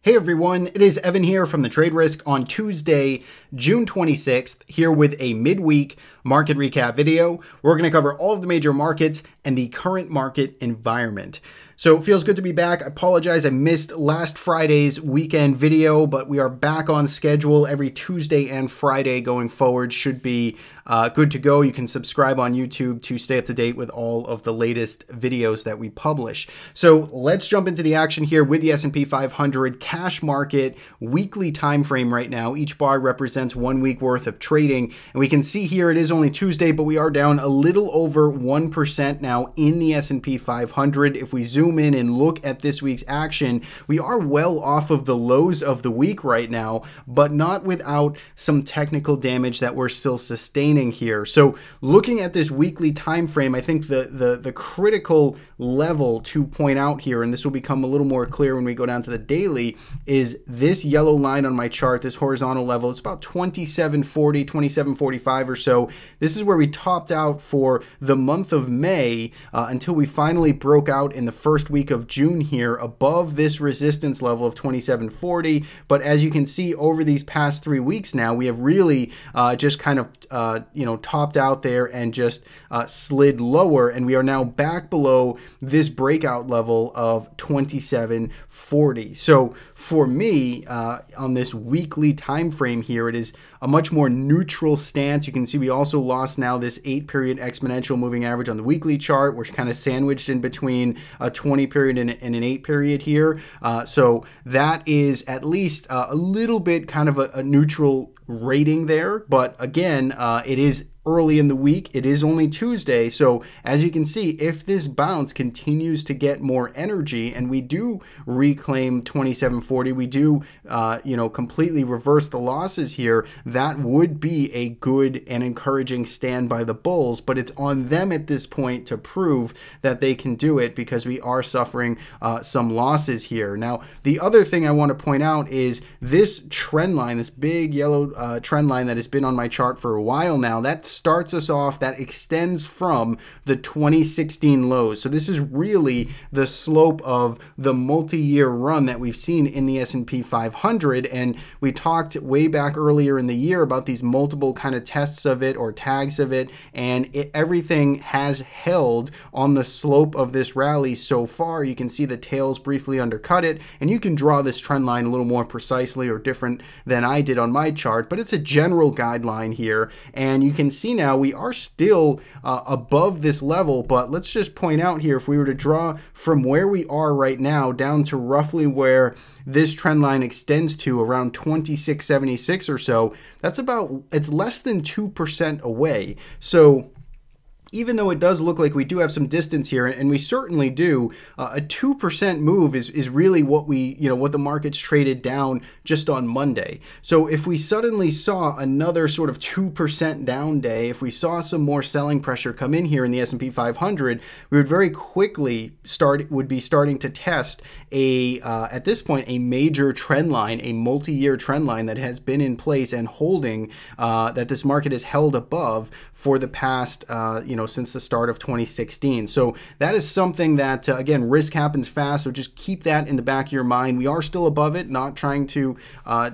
Hey everyone, it is Evan here from the Trade Risk on Tuesday, June 26th, here with a midweek market recap video. We're going to cover all of the major markets and the current market environment. So it feels good to be back. I apologize, I missed last Friday's weekend video, but we are back on schedule. Every Tuesday and Friday going forward should be good to go. You can subscribe on YouTube to stay up to date with all of the latest videos that we publish. So let's jump into the action here with the S&P 500 cash market weekly time frame right now. Each bar represents 1 week worth of trading. And we can see here it is only Tuesday, but we are down a little over 1% now in the S&P 500. If we zoom in and look at this week's action, we are well off of the lows of the week right now, but not without some technical damage that we're still sustaining here. So looking at this weekly time frame, I think the critical level to point out here, and this will become a little more clear when we go down to the daily, is this yellow line on my chart, this horizontal level. It's about 2740, 2745 or so. This is where we topped out for the month of May until we finally broke out in the first week of June here above this resistance level of 2740. But as you can see over these past 3 weeks now, we have really just kind of topped out there and just slid lower, and we are now back below this breakout level of 2740. So for me, on this weekly time frame here, it is a much more neutral stance. You can see we also lost now this 8-period exponential moving average on the weekly chart. We're kind of sandwiched in between a 20-period and an 8-period here. So that is at least a little bit kind of a neutral rating there. But again, it is early in the week. It is only Tuesday. So as you can see, if this bounce continues to get more energy and we do reclaim 2740, we do, completely reverse the losses here, that would be a good and encouraging stand by the bulls. But it's on them at this point to prove that they can do it, because we are suffering some losses here. Now, the other thing I want to point out is this trend line, this big yellow trend line that has been on my chart for a while now, that starts us off, that extends from the 2016 lows. So this is really the slope of the multi-year run that we've seen in the S&P 500. And we talked way back earlier in the year about these multiple kind of tests of it or tags of it, and everything has held on the slope of this rally so far. You can see the tails briefly undercut it, and you can draw this trend line a little more precisely or different than I did on my chart, but it's a general guideline here. And you can see now we are still above this level, but let's just point out here, if we were to draw from where we are right now down to roughly where this trend line extends to, around 2676 or so, it's less than 2% away. So even though it does look like we do have some distance here, and we certainly do, a 2% move is really what what the market's traded down just on Monday. So if we suddenly saw another sort of 2% down day, if we saw some more selling pressure come in here in the S&P 500, we would very quickly be starting to test at this point, a major trend line, a multi-year trend line that has been in place and holding, that this market has held above for the past, since the start of 2016. So that is something that, again, risk happens fast. So just keep that in the back of your mind. We are still above it, not trying to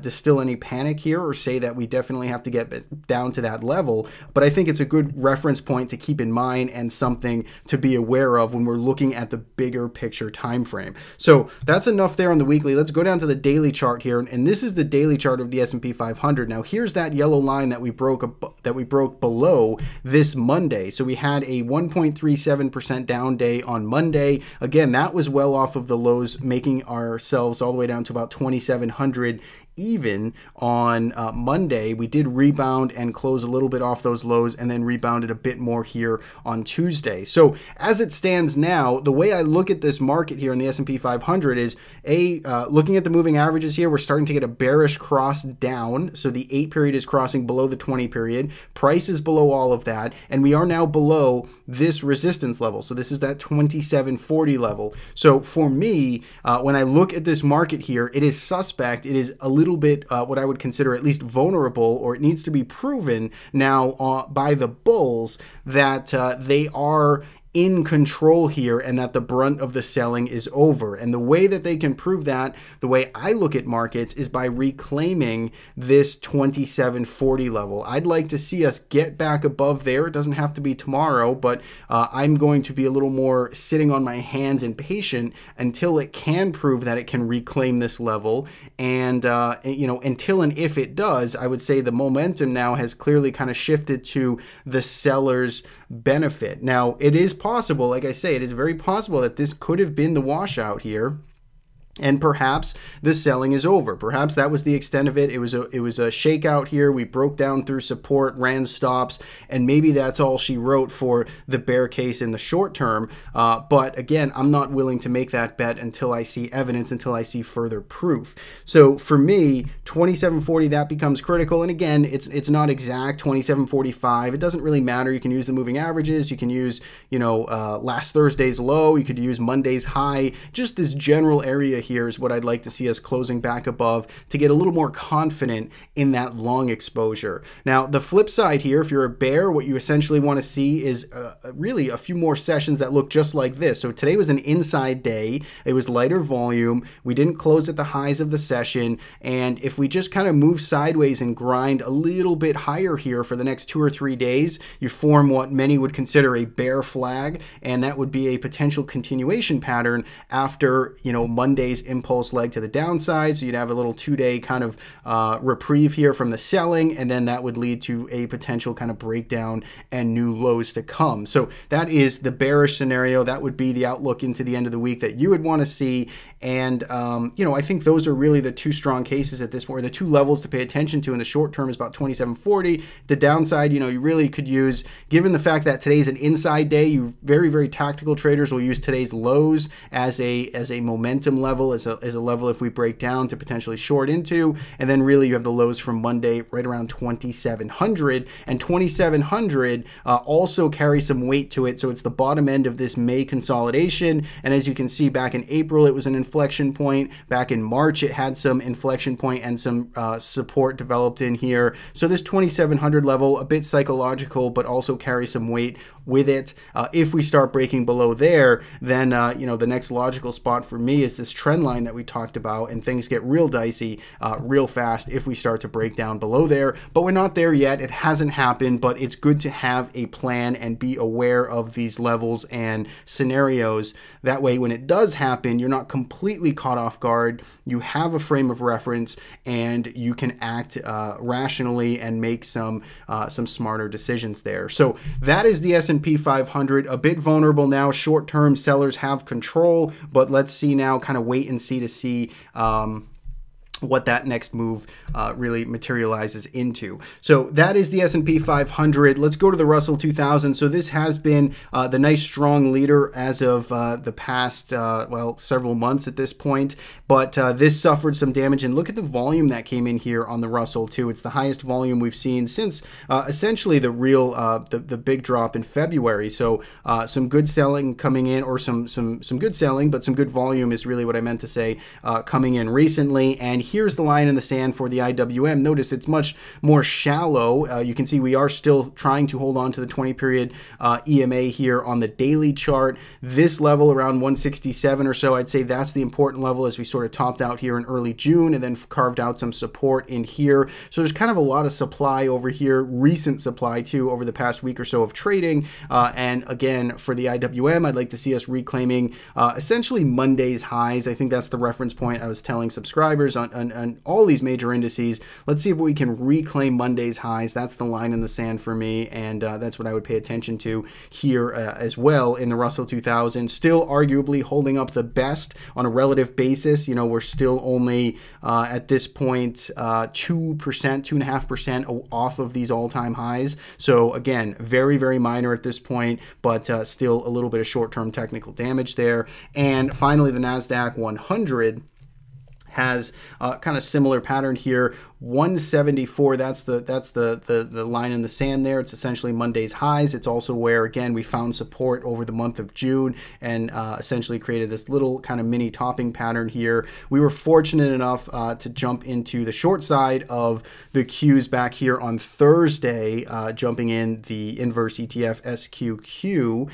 distill any panic here or say that we definitely have to get down to that level. But I think it's a good reference point to keep in mind and something to be aware of when we're looking at the bigger picture time frame. So that's enough there on the weekly. Let's go down to the daily chart here. And this is the daily chart of the S&P 500. Now, here's that yellow line that we broke below this Monday. So we had a 1.37% down day on Monday. Again, that was well off of the lows, making ourselves all the way down to about 2,700 even on Monday. We did rebound and close a little bit off those lows, and then rebounded a bit more here on Tuesday. So as it stands now, the way I look at this market here in the S&P 500 is looking at the moving averages here, we're starting to get a bearish cross down. So the 8-period is crossing below the 20-period. Price is below all of that, and we are now below this resistance level. So this is that 2740 level. So for me, when I look at this market here, it is suspect. It is a little little bit what I would consider at least vulnerable, or it needs to be proven now by the bulls that they are in control here and that the brunt of the selling is over. And the way that they can prove that, the way I look at markets, is by reclaiming this 2740 level. I'd like to see us get back above there. It doesn't have to be tomorrow, but I'm going to be a little more sitting on my hands and patient until it can prove that it can reclaim this level. And until and if it does, I would say the momentum now has clearly kind of shifted to the seller's benefit. Now, it is possible, like I say, it is very possible that this could have been the washout here, and perhaps the selling is over. Perhaps that was the extent of it. It was a shakeout here. We broke down through support, ran stops, and maybe that's all she wrote for the bear case in the short term. But again, I'm not willing to make that bet until I see evidence, until I see further proof. So for me, 2740, that becomes critical. And again, it's not exact. 2745, it doesn't really matter. You can use the moving averages. You can use, last Thursday's low. You could use Monday's high. Just this general area here is what I'd like to see us closing back above to get a little more confident in that long exposure. Now, the flip side here, if you're a bear, what you essentially want to see is really a few more sessions that look just like this. So today was an inside day. It was lighter volume. We didn't close at the highs of the session. And if we just kind of move sideways and grind a little bit higher here for the next 2 or 3 days, you form what many would consider a bear flag. And that would be a potential continuation pattern after, Monday's impulse leg to the downside. So you'd have a little 2-day kind of reprieve here from the selling, and then that would lead to a potential kind of breakdown and new lows to come. So that is the bearish scenario. That would be the outlook into the end of the week that you would want to see. And, I think those are really the two strong cases at this point, or the two levels to pay attention to in the short term is about 2740. The downside, you really could use, given the fact that today's an inside day, you very, very tactical traders will use today's lows as a momentum level, as a level if we break down to potentially short into. And then really you have the lows from Monday right around 2700, and 2700 also carries some weight to it. So it's the bottom end of this May consolidation. And as you can see, back in April, it was an inflection point. Back in March, it had some inflection point and some support developed in here. So this 2700 level, a bit psychological, but also carries some weight with it. If we start breaking below there, then the next logical spot for me is this trend line that we talked about, and things get real dicey real fast if we start to break down below there. But we're not there yet. It hasn't happened, but it's good to have a plan and be aware of these levels and scenarios. That way, when it does happen, you're not completely caught off guard. You have a frame of reference, and you can act rationally and make some smarter decisions there. So that is the S&P 500. A bit vulnerable now. Short-term sellers have control, but let's see now, kind of wait and see to see what that next move really materializes into. So that is the S&P 500. Let's go to the Russell 2000. So this has been the nice strong leader as of the past, several months at this point. But this suffered some damage. And look at the volume that came in here on the Russell too. It's the highest volume we've seen since essentially the real, the big drop in February. So some good selling coming in, or some good selling, but some good volume is really what I meant to say, coming in recently. And here's the line in the sand for the IWM. Notice it's much more shallow. You can see we are still trying to hold on to the 20-period EMA here on the daily chart. This level around 167 or so, I'd say that's the important level as we sort of topped out here in early June and then carved out some support in here. So there's kind of a lot of supply over here, recent supply too, over the past week or so of trading. And again, for the IWM, I'd like to see us reclaiming essentially Monday's highs. I think that's the reference point I was telling subscribers on all these major indices. Let's see if we can reclaim Monday's highs. That's the line in the sand for me, and that's what I would pay attention to here as well in the Russell 2000. Still arguably holding up the best on a relative basis. We're still only at this point 2.5% off of these all-time highs. So again, very, very minor at this point, but still a little bit of short-term technical damage there. And finally, the NASDAQ 100 has kind of similar pattern here. 174. That's the line in the sand there. It's essentially Monday's highs. It's also where, again, we found support over the month of June and essentially created this little kind of mini topping pattern here. We were fortunate enough to jump into the short side of the Qs back here on Thursday, jumping in the inverse ETF SQQ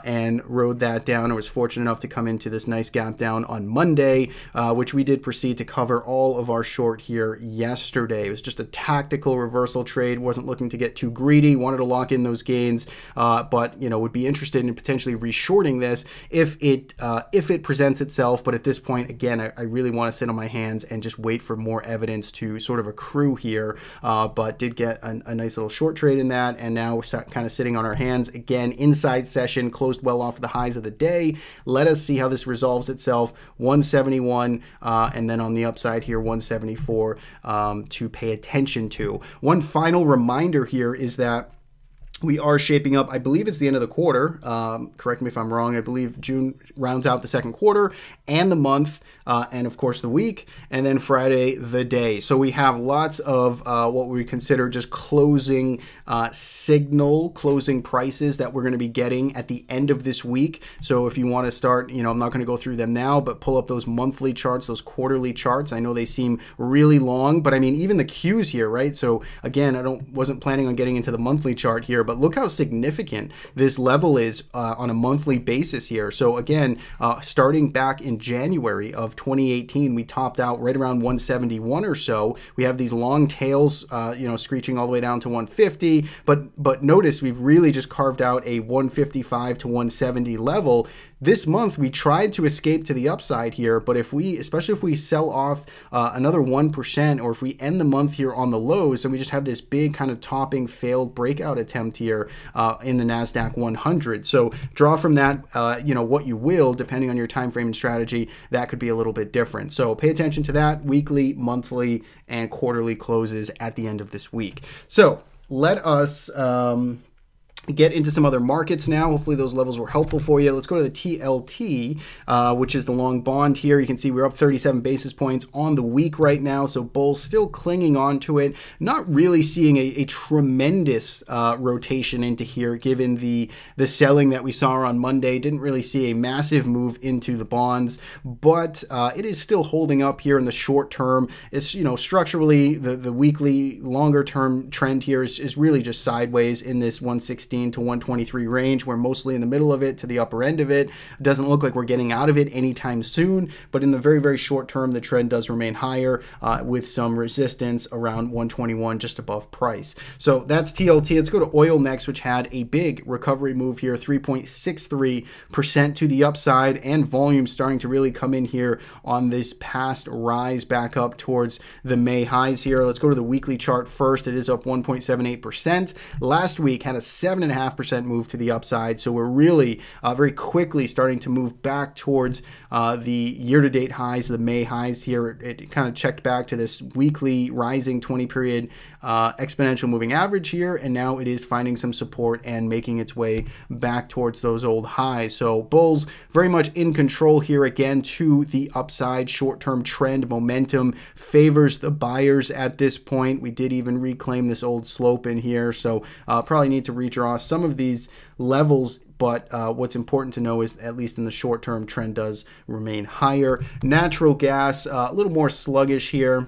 and rode that down. I was fortunate enough to come into this nice gap down on Monday, which we did proceed to cover all of our short here yesterday. It was just a tactical reversal trade. Wasn't looking to get too greedy. Wanted to lock in those gains, but would be interested in potentially reshorting this if it presents itself. But at this point, again, I really want to sit on my hands and just wait for more evidence to sort of accrue here. But did get a nice little short trade in that, and now we're kind of sitting on our hands again. Inside session closed well off of the highs of the day. Let us see how this resolves itself. 171, and then on the upside here, 174 to pay attention to. One final reminder here is that we are shaping up, I believe it's the end of the quarter. Correct me if I'm wrong. I believe June rounds out the second quarter and the month, and of course the week, and then Friday the day. So we have lots of what we consider just closing closing prices that we're going to be getting at the end of this week. So if you want to start, I'm not going to go through them now, but pull up those monthly charts, those quarterly charts. I know they seem really long, but I mean, even the Qs here, right? So again, wasn't planning on getting into the monthly chart here, but look how significant this level is on a monthly basis here. So again, starting back in January of 2018, we topped out right around 171 or so. We have these long tails, screeching all the way down to 150. But notice we've really just carved out a 155 to 170 level. This month we tried to escape to the upside here, but especially if we sell off another 1%, or if we end the month here on the lows, and we just have this big kind of topping failed breakout attempt here in the NASDAQ 100. So draw from that, what you will, depending on your time frame and strategy. That could be a little bit different. So pay attention to that. Weekly, monthly, and quarterly closes at the end of this week. So let us get into some other markets now. Hopefully those levels were helpful for you. Let's go to the TLT, which is the long bond here. You can see we're up 37 basis points on the week right now. So bulls still clinging on to it. Not really seeing a tremendous rotation into here, given the selling that we saw on Monday. Didn't really see a massive move into the bonds, but it is still holding up here in the short term. It's, structurally, the weekly longer term trend here is really just sideways in this 116 to 123 range. We're mostly in the middle of it to the upper end of it. Doesn't look like we're getting out of it anytime soon, but in the very, very short term, the trend does remain higher with some resistance around 121 just above price. So that's TLT. Let's go to oil next, which had a big recovery move here, 3.63% to the upside, and volume starting to really come in here on this past rise back up towards the May highs here. Let's go to the weekly chart first. It is up 1.78%. Last week had a 7.5% move to the upside. So we're really very quickly starting to move back towards the year-to-date highs, the May highs here. It kind of checked back to this weekly rising 20-period exponential moving average here, and now it is finding some support and making its way back towards those old highs. So bulls very much in control here again to the upside. Short-term trend momentum favors the buyers at this point. We did even reclaim this old slope in here, so probably need to redraw some of these levels, but what's important to know is, at least in the short term, trend does remain higher. Natural gas, a little more sluggish here.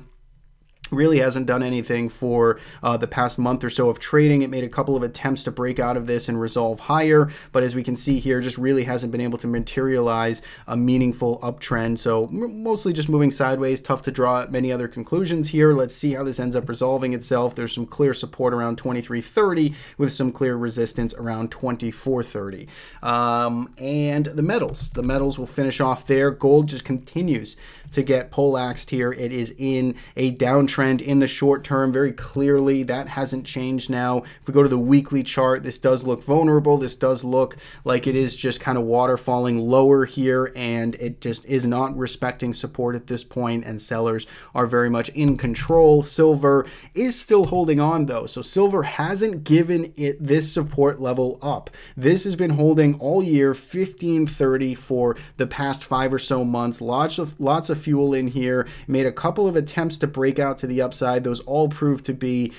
Really hasn't done anything for the past month or so of trading. It made a couple of attempts to break out of this and resolve higher, but as we can see here, just really hasn't been able to materialize a meaningful uptrend. So mostly just moving sideways. Tough to draw many other conclusions here. Let's see how this ends up resolving itself. There's some clear support around 2330 with some clear resistance around 2430. And the metals will finish off there. Gold just continues to get poleaxed here. It is in a downtrend in the short term, very clearly. That hasn't changed now. If we go to the weekly chart, this does look vulnerable. This does look like it is just kind of waterfalling lower here, and it just is not respecting support at this point, and sellers are very much in control. Silver is still holding on though, so silver hasn't given it this support level up. This has been holding all year, 1530 for the past 5 or so months. Lots of fuel in here, made a couple of attempts to break out to the upside. Those all proved to be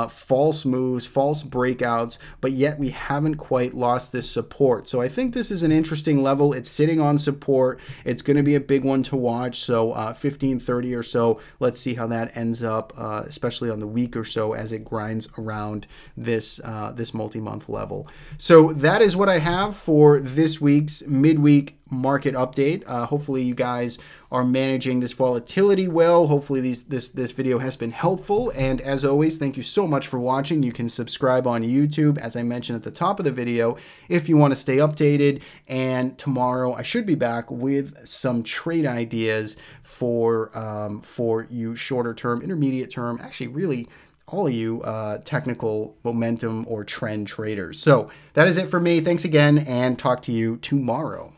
false moves, false breakouts, but yet we haven't quite lost this support. So I think this is an interesting level. It's sitting on support. It's going to be a big one to watch. So 1530 or so. Let's see how that ends up, especially on the week or so as it grinds around this this multi-month level. So that is what I have for this week's midweek market update. Hopefully you guys are managing this volatility well. Hopefully this video has been helpful. And as always, thank you so much for watching. You can subscribe on YouTube, as I mentioned at the top of the video, if you want to stay updated. And tomorrow I should be back with some trade ideas for you shorter term, intermediate term, actually really all of you technical momentum or trend traders. So that is it for me. Thanks again, and talk to you tomorrow.